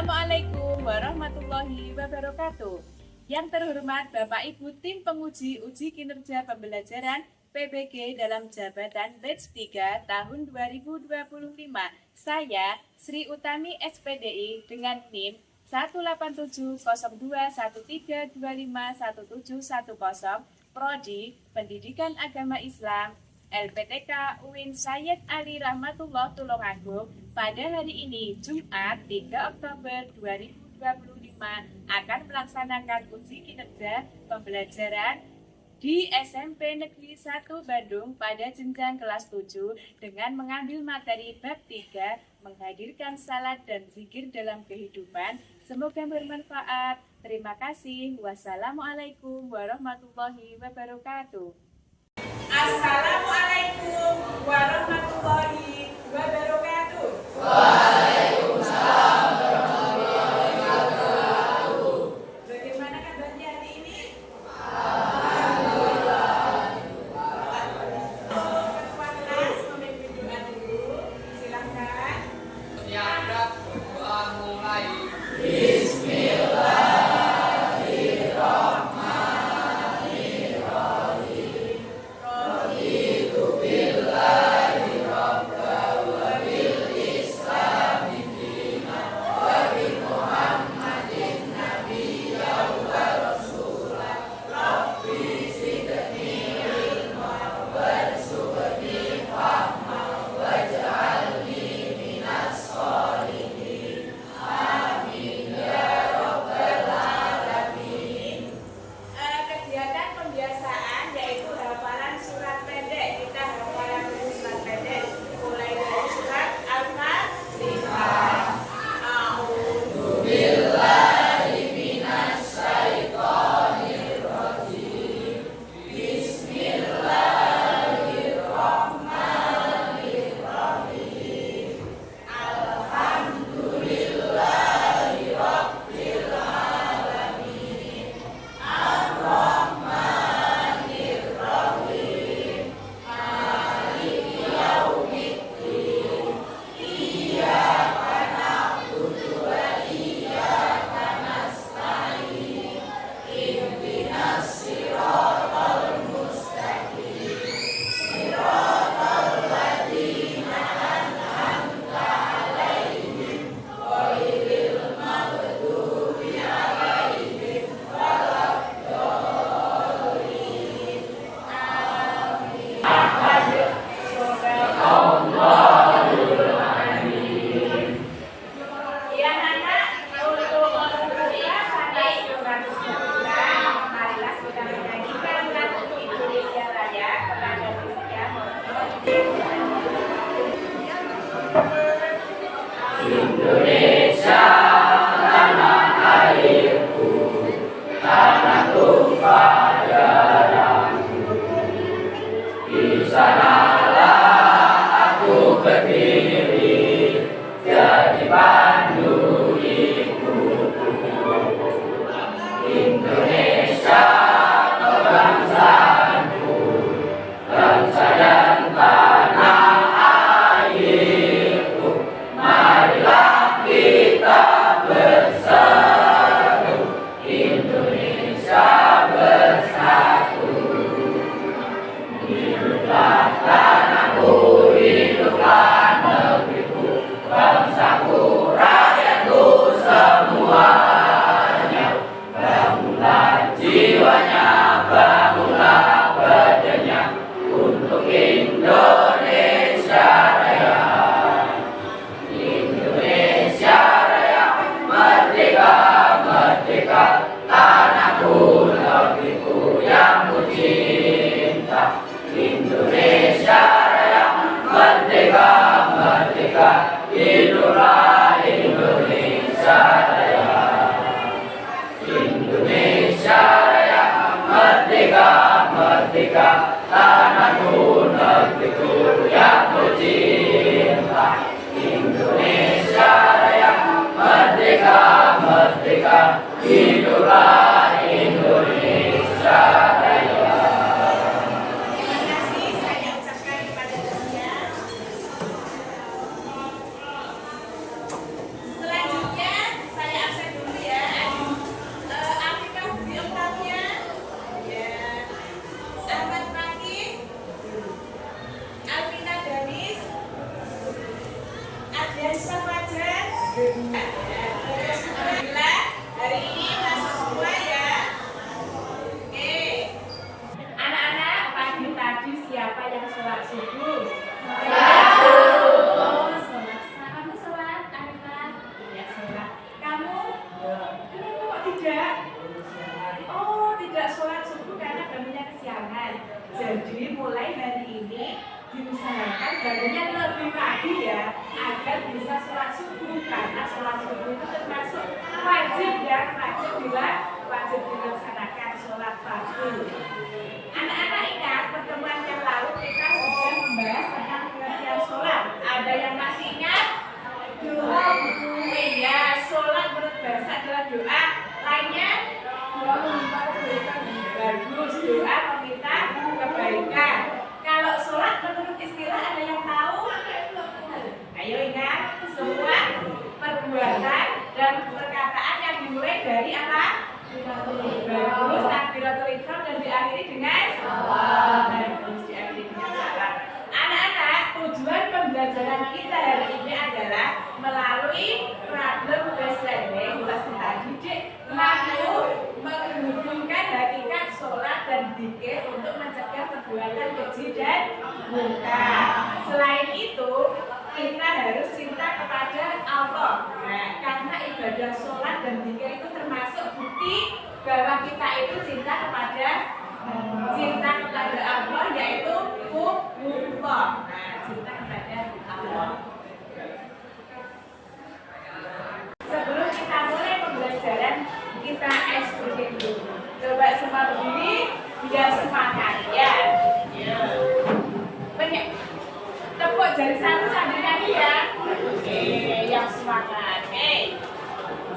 Assalamualaikum warahmatullahi wabarakatuh. Yang terhormat Bapak Ibu Tim Penguji Uji Kinerja Pembelajaran PBG dalam Jabatan Batch 3 tahun 2025. Saya Sri Utami SPDI dengan NIM 1870213251710, Prodi Pendidikan Agama Islam LPTK UIN Sayyid Ali Rahmatullah Tulungagung pada hari ini Jumat 3 Oktober 2025 akan melaksanakan uji kinerja pembelajaran di SMP Negeri 1 Bandung pada jenjang kelas 7 dengan mengambil materi bab 3 menghadirkan salat dan zikir dalam kehidupan. Semoga bermanfaat. Terima kasih. Wassalamualaikum warahmatullahi wabarakatuh. Assalamualaikum warahmatullahi wabarakatuh. Waalaikumsalam warahmatullahi wabarakatuh. Bagaimana kabarnya hari ini? Alhamdulillah. Ketua kelas memimpin doa dulu. Silakan. Siap, doa mulai. Kegiatan pembiasaan yaitu hafalan surat pendek. Kita hafalan dulu surat pendek. Mulai dari surat Al-Fatihah. Ya anak, untuk membuka sampai 900 bulan, marilah kita menyanyikan lagu Indonesia Raya kepada Gusti Indonesia tanah airku, tanah tumpah darahku. Di sanalah aku berdiri, jadi pandu hidupku. Indonesia kebangsaanku, bangsa dan tanah airku. Marilah kita bersatu, Indonesia bersatu. Hiduplah tanahku, hiduplah negeriku, bangsaku, rakyatku semuanya. Bangunlah jiwanya, bangunlah badannya untuk Indonesia Raya. Indonesia Raya, merdeka, merdeka, tanahku, negeriku yang ku cinta. Indonesia Raya, merdeka, merdeka, hiduplah Indonesia Raya. Indonesia Raya, merdeka, merdeka, tanahku, negeriku yang ku cinta. Indonesia Raya, merdeka, merdeka, hiduplah Indonesia Raya. Terima kasih saya ucapkan kepada Gusti. Selanjutnya mulai hari ini diusahakan bangunnya lebih pagi ya, agar bisa sholat subuh, karena sholat subuh itu termasuk wajib ya, wajib dilaksanakan sholat fardu. Anak-anak ingat pertemuan yang lalu kita sudah membahas tentang pengertian sholat. Ada yang masih ingat? Doa ya, sholat menurut bahasa adalah doa. Lainnya doa meminta kebaikan. Bagus, doa meminta kebaikan. Kalau sholat menurut istilah ada yang tahu? Ayo ingat, semua perbuatan dan perkataan yang dimulai dari apa? Bagus, takbiratul ihram dan diakhiri dengan salam. Bagus, diakhiri dengan salam. Anak-anak, tujuan pembelajaran kita hari ini adalah melalui problem based learning peserta didik mampu menghubungkan hakikat sholat dan dzikir untuk mencegah perbuatan keji dan munkar. Selain itu, kita harus cinta kepada Allah. Nah, karena ibadah sholat dan dzikir itu termasuk bukti bahwa kita itu cinta kepada Allah, yaitu hubbullah. Nah, cinta kepada Allah. Sebelum kita mulai pembelajaran, kita SPG dulu. Coba semua berdiri biar semangat ya. Banyak. Tepuk jari satu sambil nyanyi ya. Oke, yang semangat. Oke.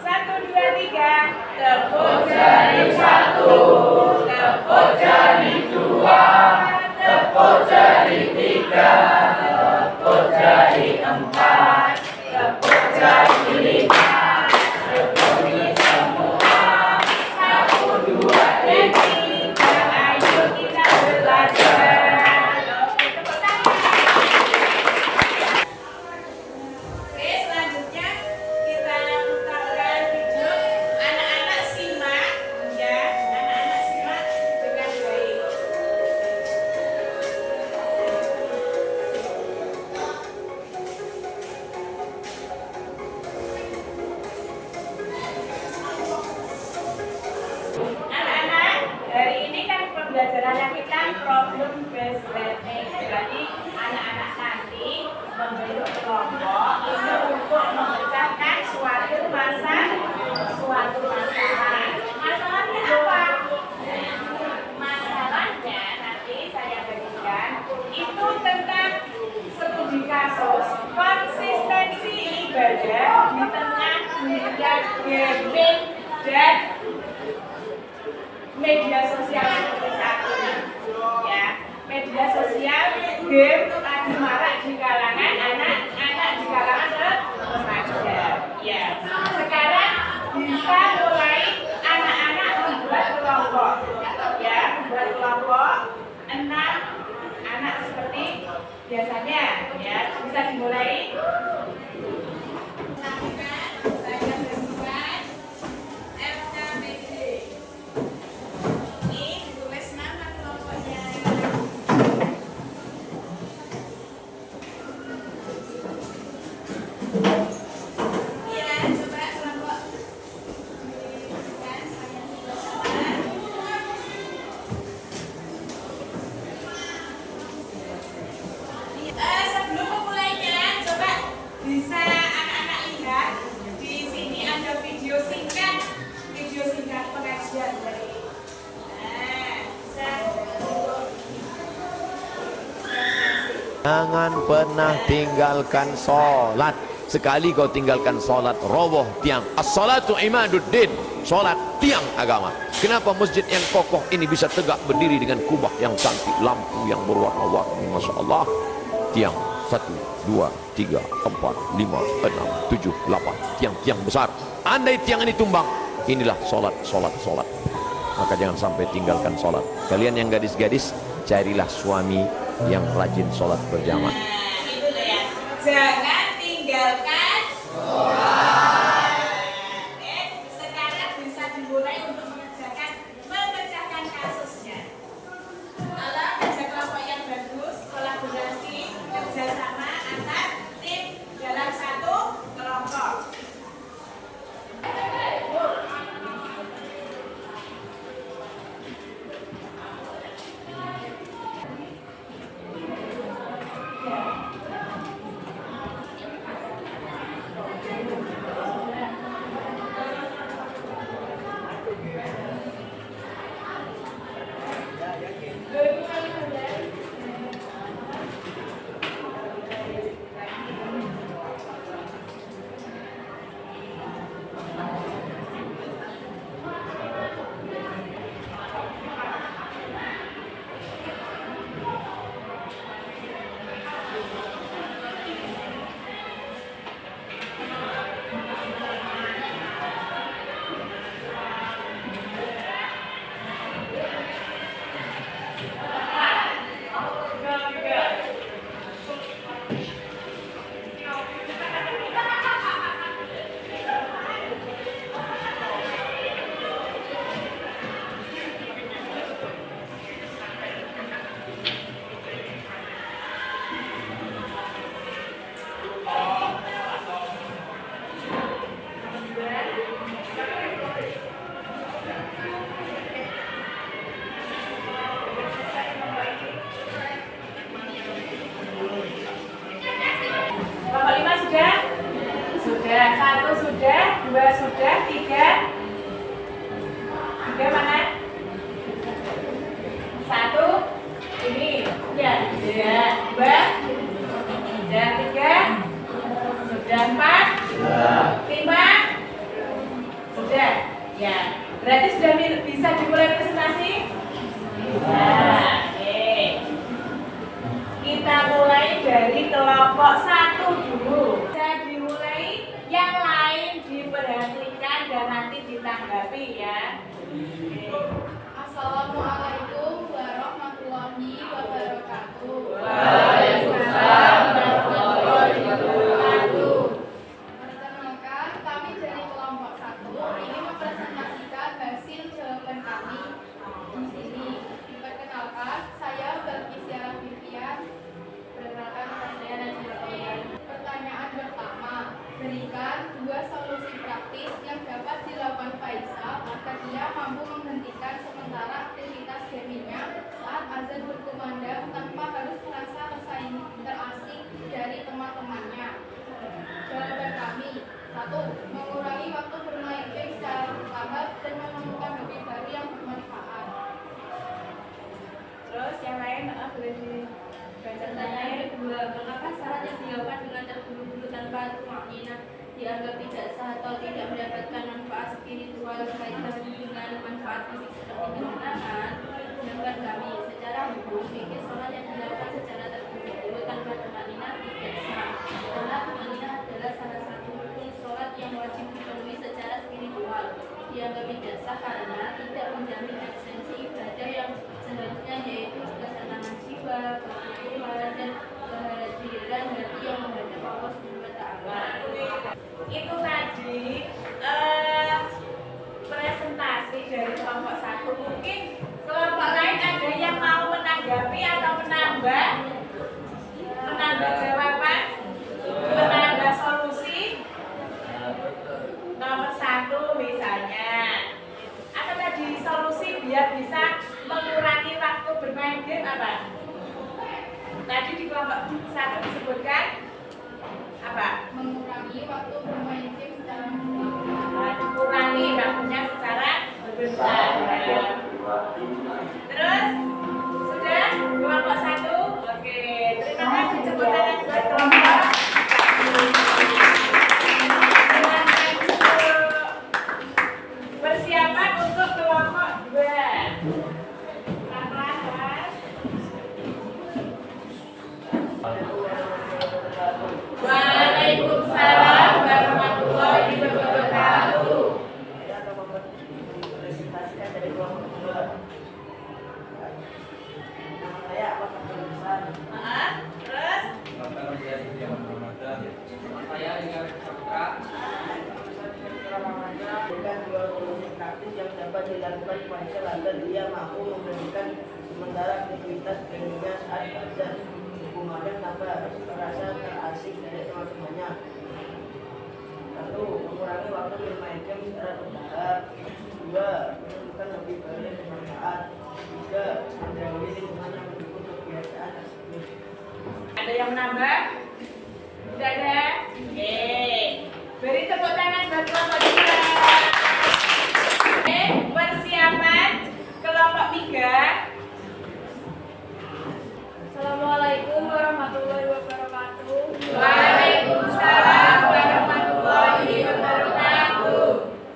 1, 2, 3. Tepuk jari 1. Tepuk jari 2. Tepuk jari 3. Tepuk jari 4. Tepuk jari 5. Tepuk semua. 1, 2, 3. Ayo kita belajar. Oke, selanjutnya kita putarkan video. Anak-anak simak ya, anak-anak simak dengan baik. Anak-anak, hari ini kan pembelajaran kita problem based learning. Berarti anak-anak nanti membentuk kelompok untuk memecahkan suatu masalah. Masalahnya apa? Masalahnya nanti saya berikan itu tentang studi kasus konsistensi ibadah di tengah dunia gaming dan media sosial seperti saat ini. Ya, media sosial, game lagi marak di kalangan anak-anak, di kalangan remaja. Ya, sekarang bisa mulai anak-anak membuat kelompok. Ya, membuat kelompok 6 anak seperti biasanya. Ya, bisa dimulai. Saya berikan FKBD. Ini ditulis nama kelompoknya. Iya, coba kelompok. Kan saya sebelum memulainya, coba bisa anak-anak lihat di sini ada video singkat pengajian dari. Bisa. Jangan pernah tinggalkan sholat. Sekali kau tinggalkan sholat, roboh tiang. As-salatu imaduddin. Sholat tiang agama. Kenapa masjid yang kokoh ini bisa tegak berdiri dengan kubah yang cantik, lampu yang berwarna-warni, Masya Allah. Tiang 1, 2, 3, 4, 5, 6, 7, 8. Tiang-tiang besar. Andai tiang ini tumbang, inilah sholat. Maka jangan sampai tinggalkan sholat. Kalian yang gadis-gadis, carilah suami yang rajin sholat berjamaah. Nah, itu ya. Jangan tinggalkan sholat. Oke, sekarang bisa dimulai untuk memecahkan kasusnya. Kalau ada kelompok yang bagus, kolaborasi, kerjasama antar tim dalam satu kelompok. Ya, berarti sudah bisa dimulai presentasi? Bisa. Oke. Kita mulai dari kelompok 1 dulu. Bisa dimulai, yang lain diperhatikan dan nanti ditanggapi ya. Assalamualaikum warahmatullahi wabarakatuh. Waalaikumsalam warahmatullahi wabarakatuh. Perkenalkan, kami dari kelompok 1 ingin mempresentasikan hasil jawaban kami di sini. Perkenalkan, saya Balkisiara Vivian. Perkenalkan, saya Najwa Aulian. Pertanyaan pertama, berikan 2 solusi praktis yang dapat dilakukan Faisal agar dia mampu menghentikan sementara aktivitas gamingnya saat azan berkumandang tanpa harus merasa terasing dari teman-temannya. Jawaban kami, 1. Mengurangi waktu bermain game secara bertahap dan menemukan hobi baru yang bermanfaat. Terus yang lain boleh dibaca Pertanyaan kedua, mengapa salat yang dilakukan dengan terburu-buru tanpa tumakninah dianggap tidak sah atau tidak mendapatkan manfaat spiritual berkaitan dengan manfaat fisik seperti kemenangan? Jawaban kami, secara hukum fikih salat yang dilakukan secara terburu-buru tanpa tumakninah tidak sah, karena tumakninah adalah salah satu rukun salat yang wajib dipenuhi secara spiritual. Dianggap tidak sah karena tidak menjamin esensi ibadah yang seharusnya, yaitu ketenangan jiwa, kekhushuan, dan kehadiran hati yang menghadap Allah SWT. itu tadi presentasi dari kelompok 1. Mungkin kelompok lain ada yang mau menanggapi atau menambah jawaban, menambah solusi. Nomor 1 misalnya, apa tadi solusi biar bisa mengurangi waktu bermain game apa? Tadi di kelompok 1 disebutkan apa? Mengurangi waktu bermain game secara Kurangi waktunya secara bertahap. Terus sudah kelompok 1. Oke, terima kasih, tepuk tangan buat kelompok. Silakan untuk persiapan untuk kelompok 2. Mas. Waalaikumsalam warahmatullahi wabarakatuh. Presentasikan dari kelompok 2. Nama saya Apakah Besar? Terus Saya dengan Putra. Bukan 2 solusi praktis yang dapat dilakukan Faisal agar dia mampu memberikan sementara aktivitas gamingnya saat azan berkumandang tanpa harus merasa terasing dari teman-temannya. 1. Mengurangi waktu bermain game secara bertahap. 2. Menentukan hobi baru yang bermanfaat. 3. Menjauhi lingkungan yang mendukung kebiasaan tersebut. ada yang menambah? Tidak ada? Oke. Beri tepuk tangan buat kelompok 2. Oke, persiapan kelompok 3. Assalamualaikum warahmatullahi wabarakatuh. Waalaikumsalam warahmatullahi wabarakatuh.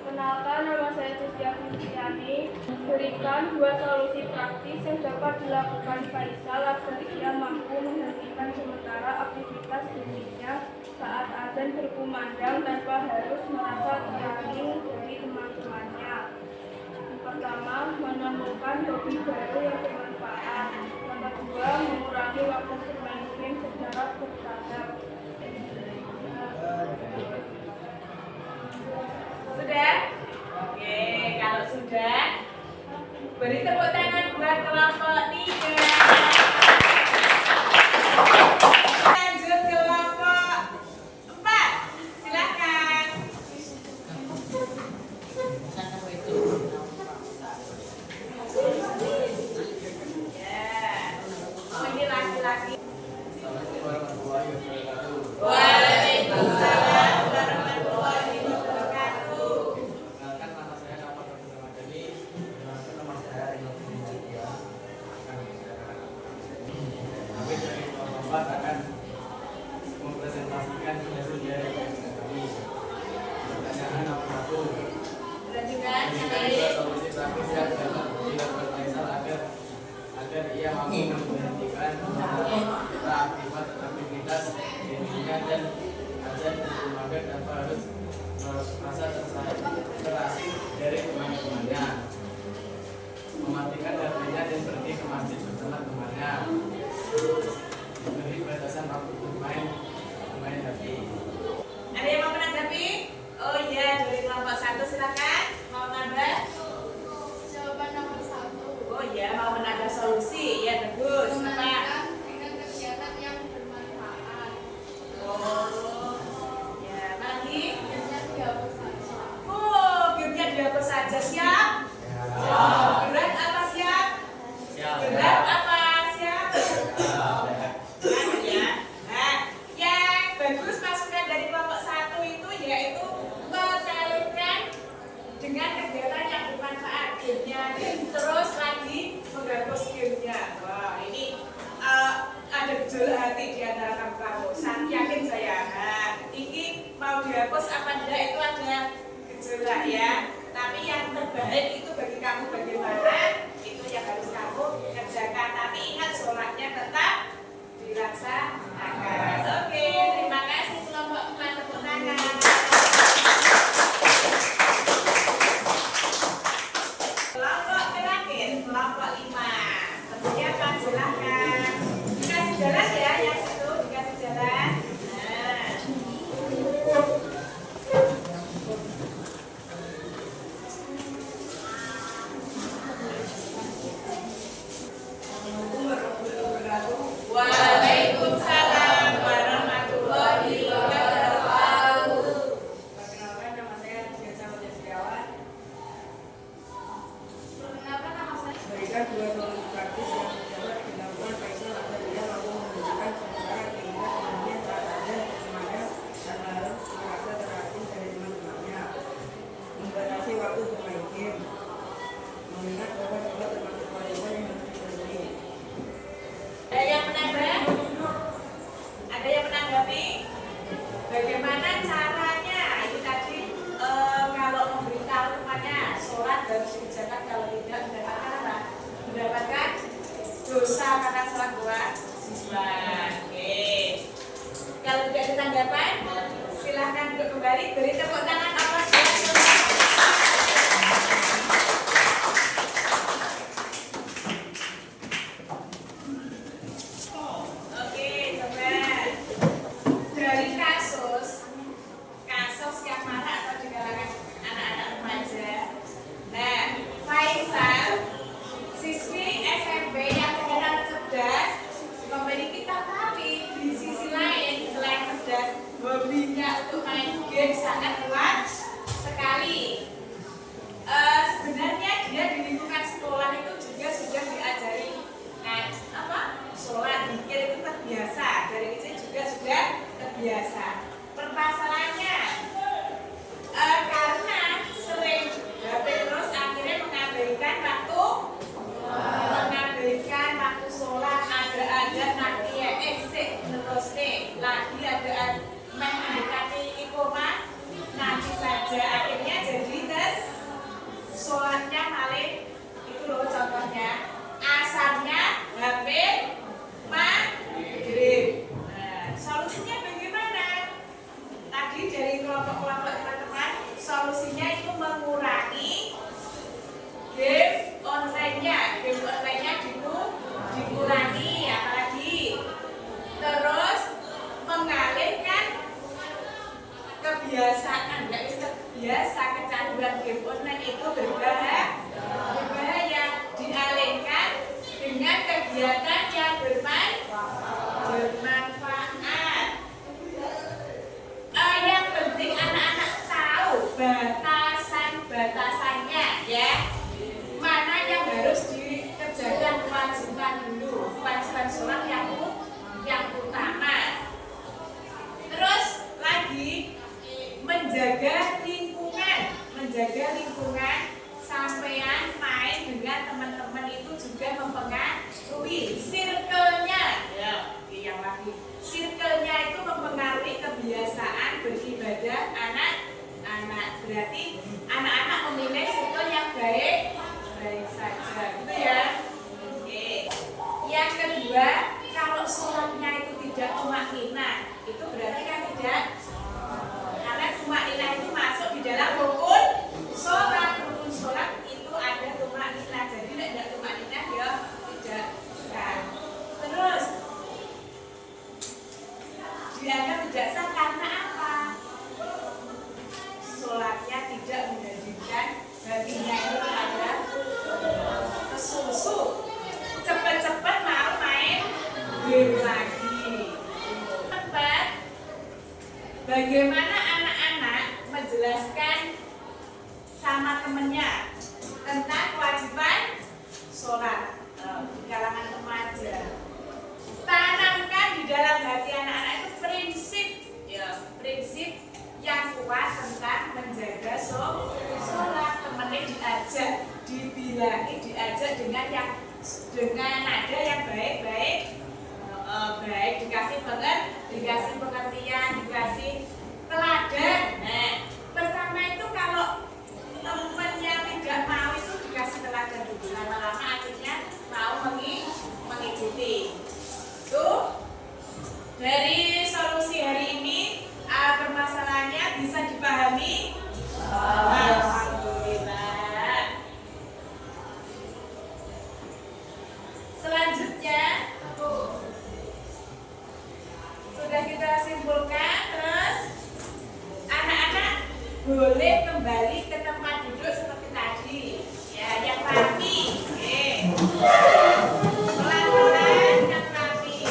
Kenalkan, nama saya Cisya Fitriani. Berikan 2 solusi praktis yang dapat dilakukan Faisal agar ia mampu menghentikan sementara aktivitas dirinya saat azan berkumandang tanpa harus merasa terasing dari teman-temannya. Yang pertama, menemukan hobi baru yang bermanfaat. Yang kedua, mengurangi waktu bermain game secara bertahap. Sudah? Oke, kalau sudah, beri tepuk tangan buat kelompok 3. Lanjut kelompok 4. Silakan. Ya. Oh, ini laki-laki. Waalaikumsalam warahmatullahi wabarakatuh. Perkenalkan, nama saya Muhammad Abdul Madani. Perkenalkan, nama saya Rinaldi dua solusi praktis yang dapat dilakukan Faisal agar ia mampu memberhentikan aktivitas dirinya dan azan ibu mager tanpa harus merasa terasing dari teman-temannya, mematikan HP-nya dan pergi ke masjid bersama temannya, memberi batasan waktu bermain HP. Ada yang mau menanggapi? Oh iya, dari kelompok 1 silakan. Mau nambah? Jawaban nomor 1. Oh iya, mau menambah solusi. Ya bagus. Apa? Menambahkan dengan kegiatan yang bermanfaat. Oh, ya lagi. Gamenya dihapus saja. Oh, gamenya dihapus saja. Siap? Berat apa siap? Berat apa siap? Ya. Nah, yang bagus masukan dari kelompok 1 itu yaitu mengalihkan dengan kegiatan yang bermanfaat gamenya, terus lagi menghapus gamenya. Wah, ini ada gejolak hati di antara kamu-kamu. Saya yakin saya. Nah, ini mau dihapus apa tidak itu ada gejolak ya. Tapi yang terbaik itu bagi kamu bagaimana? Itu yang harus kamu kerjakan. Tapi ingat sholatnya tetap dilaksanakan. Oke, terima kasih kelompok 4, tepuk tangan. Kelompok terakhir, kelompok 5. Persiapan silahkan. Dikasih jalan ya, yang situ dikasih jalan. Nah. Waalaikumsalam warahmatullahi wabarakatuh. Perkenalkan, nama saya Biasa Wajah Setiawan. Kenapa nama saya? Berikan dua solusi praktis yang dapat dilakukan Faisal agar ia mampu menunjukkan sementara aktivitas dirinya saat ada temannya tanpa harus merasa terasing dari teman-temannya, membatasi waktu bermain game, mengingat bahwa sholat termasuk kewajiban yang harus dipenuhi. Ada yang menambah? Ada yang menanggapi? Bagaimana caranya? Itu tadi kalau memberitahu temannya sholat harus dikerjakan, kalau tidak mendapatkan apa? Mendapatkan dosa karena sholat kewajiban. Oke. Kalau tidak ada tanggapan, silahkan duduk kembali. Beri tepuk tangan apa? Oke, coba dari kasus yang marak atau di kalangan anak-anak remaja. Nah, Faisal, siswi SMP yang terkenal cerdas, memiliki tapi di sisi lain selain cerdas, hobinya untuk main game sangat kuat sekali. Sebenarnya dia di lingkungan sekolah itu juga sudah diajari sholat, zikir itu terbiasa, dari kecil juga sudah terbiasa. Permasalahannya karena sering HP terus akhirnya mengabaikan waktu sholat. Ada nanti ya terus nih lagi ada mendekati iqomah nanti saja akhirnya jadi sholatnya malah itu loh contohnya asarnya HP maghrib. Nah, solusinya bagaimana? Tadi dari kelompok-kelompok teman-teman, solusinya itu mengurangi game online-nya dikurangi, apalagi terus mengalihkan kebiasaan, nggak bisa biasa kecanduan game online itu berbahaya, dialihkan dengan kegiatan yang bermanfaat. Yang penting anak-anak tahu batasannya ya. Mana yang harus dikerjakan kewajiban dulu, kewajiban sholat yang utama. Terus lagi menjaga lingkungan sampean main dengan teman-teman itu juga mempengaruhi circle-nya ya, yang lagi circle-nya itu mempengaruhi kebiasaan beribadah anak-anak. Berarti anak-anak memilih circle yang teman-temannya tentang kewajiban sholat di kalangan remaja. Tanamkan di dalam hati anak-anak itu prinsip, prinsip yang kuat tentang menjaga sholat. Temennya diajak, dibilangi, diajak dengan nada yang baik-baik, baik, dikasih pengertian, dikasih teladan. Nah, pertama itu kalau temennya tidak mau itu dikasih teladan dulu, lama-lama akhirnya mau mengikuti. Tuh, dari solusi hari ini permasalahannya bisa dipahami. Alhamdulillah. Selanjutnya sudah kita simpulkan, terus anak-anak boleh kembali ke tempat duduk seperti tadi, ya, yang rapi. Oke. Pelan-pelan yang rapi.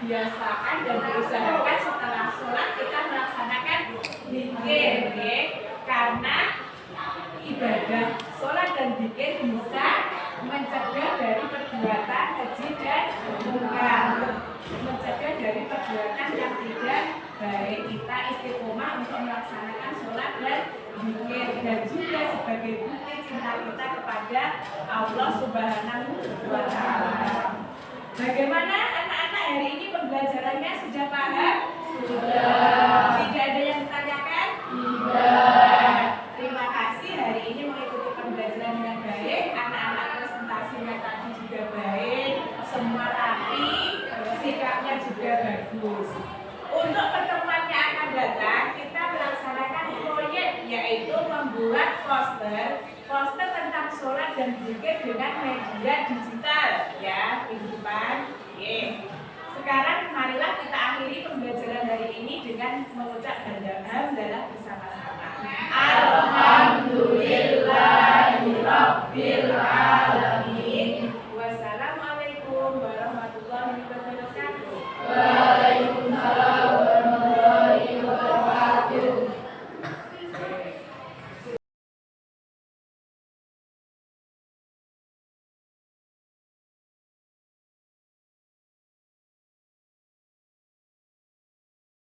Biasakan dan berusahakan setelah sholat kita melaksanakan zikir, karena ibadah sholat dan zikir bisa mencegah dari perbuatan keji dan munkar, mencegah dari perbuatan yang tidak baik. Kita istiqomah untuk melaksanakan sholat dan zikir, dan juga sebagai bukti cinta kita kepada Allah Subhanahu wa Ta'ala. Bagaimana anak-anak hari ini pembelajarannya, sudah paham? Sudah. Tidak ada yang ditanyakan? Tidak. Terima kasih hari ini mengikuti pembelajaran dengan baik. Anak-anak presentasinya tadi juga baik, semua rapi, sikapnya juga bagus. Untuk pertemuan yang akan datang, kita melaksanakan proyek, yaitu membuat poster tentang sholat dan zikir dengan media digital, ya, minggu depan. Sekarang marilah kita akhiri pembelajaran hari ini dengan mengucap hamdalah bersama-sama. Alhamdulillahirabbil alamin.